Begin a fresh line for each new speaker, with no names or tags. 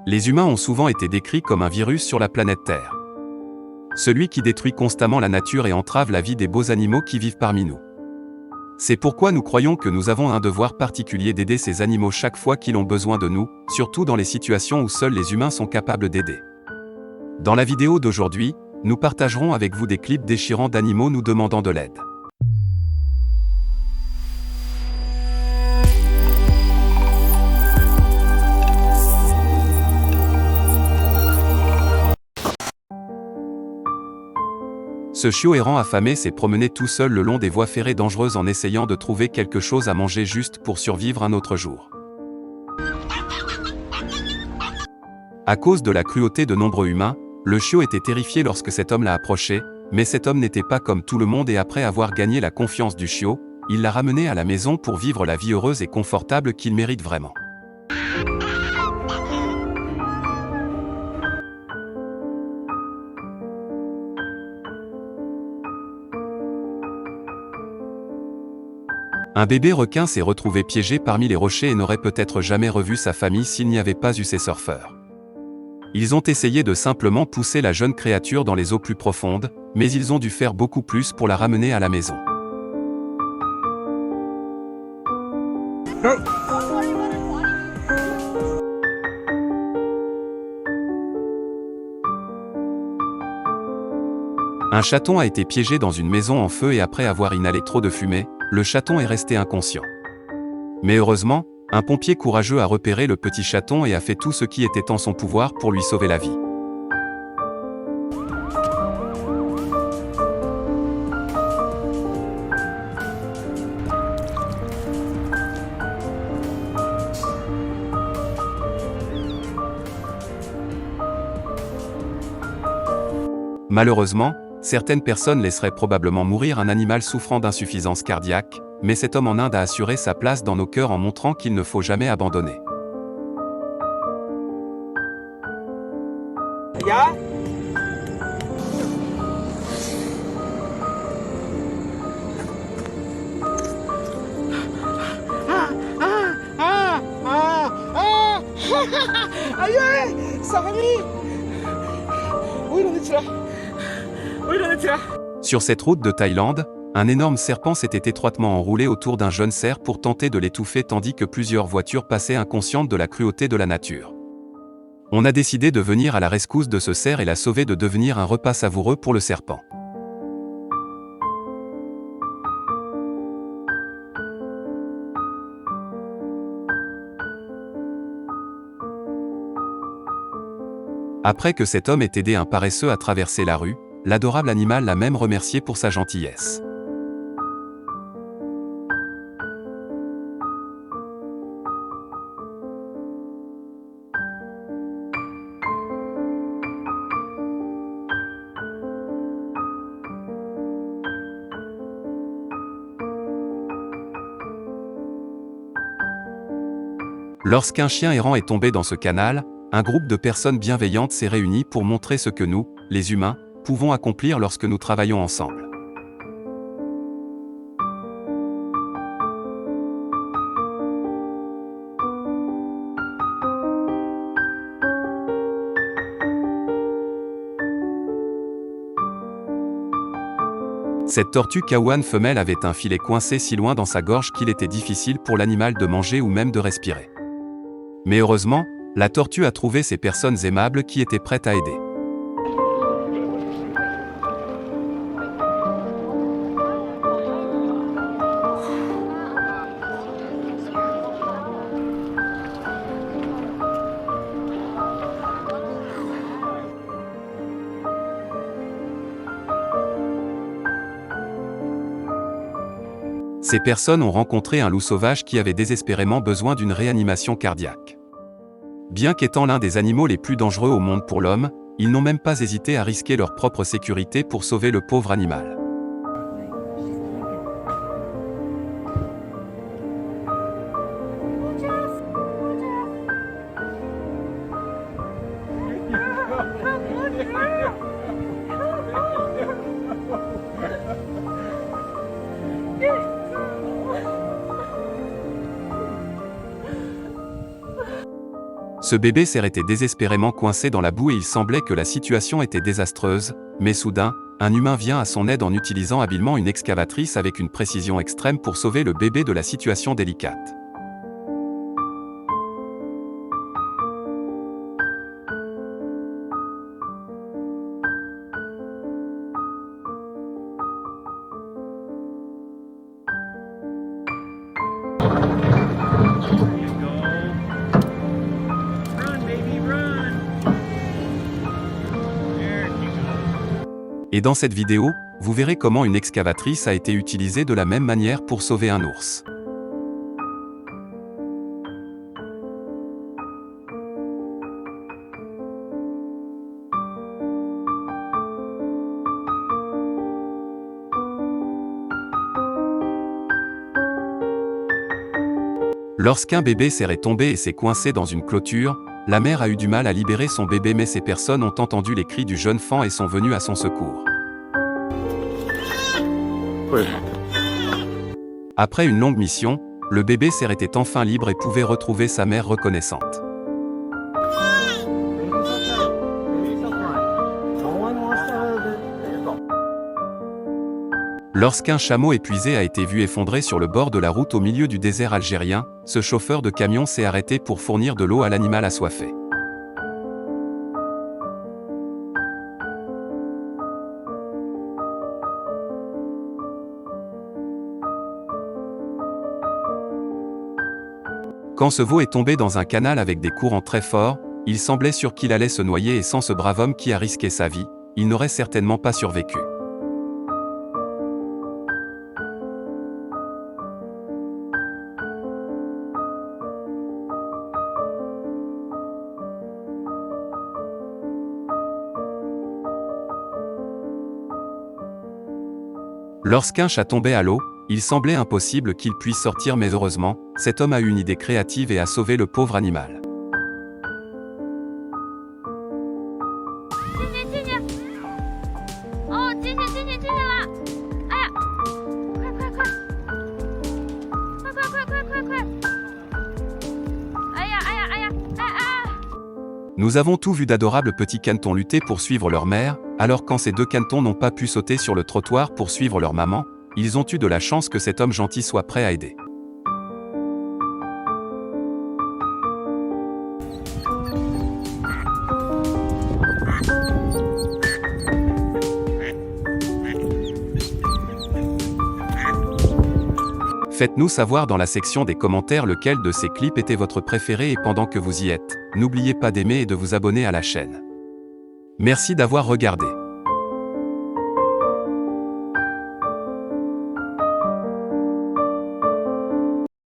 Les humains ont souvent été décrits comme un virus sur la planète Terre. Celui qui détruit constamment la nature et entrave la vie des beaux animaux qui vivent parmi nous. C'est pourquoi nous croyons que nous avons un devoir particulier d'aider ces animaux chaque fois qu'ils ont besoin de nous, surtout dans les situations où seuls les humains sont capables d'aider. Dans la vidéo d'aujourd'hui, nous partagerons avec vous des clips déchirants d'animaux nous demandant de l'aide. Ce chiot errant affamé s'est promené tout seul le long des voies ferrées dangereuses en essayant de trouver quelque chose à manger juste pour survivre un autre jour. À cause de la cruauté de nombreux humains, le chiot était terrifié lorsque cet homme l'a approché, mais cet homme n'était pas comme tout le monde et après avoir gagné la confiance du chiot, il l'a ramené à la maison pour vivre la vie heureuse et confortable qu'il mérite vraiment. Un bébé requin s'est retrouvé piégé parmi les rochers et n'aurait peut-être jamais revu sa famille s'il n'y avait pas eu ces surfeurs. Ils ont essayé de simplement pousser la jeune créature dans les eaux plus profondes, mais ils ont dû faire beaucoup plus pour la ramener à la maison. Un chaton a été piégé dans une maison en feu et après avoir inhalé trop de fumée, le chaton est resté inconscient. Mais heureusement, un pompier courageux a repéré le petit chaton et a fait tout ce qui était en son pouvoir pour lui sauver la vie. Malheureusement, certaines personnes laisseraient probablement mourir un animal souffrant d'insuffisance cardiaque, mais cet homme en Inde a assuré sa place dans nos cœurs en montrant qu'il ne faut jamais abandonner.
Aïe, ça va aller. Oui, on est là. Oui, on est là.
Sur cette route de Thaïlande, un énorme serpent s'était étroitement enroulé autour d'un jeune cerf pour tenter de l'étouffer tandis que plusieurs voitures passaient inconscientes de la cruauté de la nature. On a décidé de venir à la rescousse de ce cerf et la sauver de devenir un repas savoureux pour le serpent. Après que cet homme ait aidé un paresseux à traverser la rue, l'adorable animal l'a même remercié pour sa gentillesse. Lorsqu'un chien errant est tombé dans ce canal, un groupe de personnes bienveillantes s'est réuni pour montrer ce que nous, les humains, pouvons accomplir lorsque nous travaillons ensemble. Cette tortue kaouane femelle avait un filet coincé si loin dans sa gorge qu'il était difficile pour l'animal de manger ou même de respirer. Mais heureusement, la tortue a trouvé ces personnes aimables qui étaient prêtes à aider. Ces personnes ont rencontré un loup sauvage qui avait désespérément besoin d'une réanimation cardiaque. Bien qu'étant l'un des animaux les plus dangereux au monde pour l'homme, ils n'ont même pas hésité à risquer leur propre sécurité pour sauver le pauvre animal. Ce bébé cerf était désespérément coincé dans la boue et il semblait que la situation était désastreuse, mais soudain, un humain vient à son aide en utilisant habilement une excavatrice avec une précision extrême pour sauver le bébé de la situation délicate. Et dans cette vidéo, vous verrez comment une excavatrice a été utilisée de la même manière pour sauver un ours. Lorsqu'un bébé cerf est tombé et s'est coincé dans une clôture, la mère a eu du mal à libérer son bébé mais ces personnes ont entendu les cris du jeune faon et sont venues à son secours.
Oui.
Après une longue mission, le bébé cerf était enfin libre et pouvait retrouver sa mère reconnaissante. Lorsqu'un chameau épuisé a été vu effondré sur le bord de la route au milieu du désert algérien, ce chauffeur de camion s'est arrêté pour fournir de l'eau à l'animal assoiffé. Quand ce veau est tombé dans un canal avec des courants très forts, il semblait sûr qu'il allait se noyer et sans ce brave homme qui a risqué sa vie, il n'aurait certainement pas survécu. Lorsqu'un chat tombait à l'eau, il semblait impossible qu'il puisse sortir mais heureusement, cet homme a eu une idée créative et a sauvé le pauvre animal. Nous avons tout vu d'adorables petits canetons lutter pour suivre leur mère, alors quand ces deux canetons n'ont pas pu sauter sur le trottoir pour suivre leur maman, ils ont eu de la chance que cet homme gentil soit prêt à aider. Faites-nous savoir dans la section des commentaires lequel de ces clips était votre préféré et pendant que vous y êtes, n'oubliez pas d'aimer et de vous abonner à la chaîne. Merci d'avoir regardé.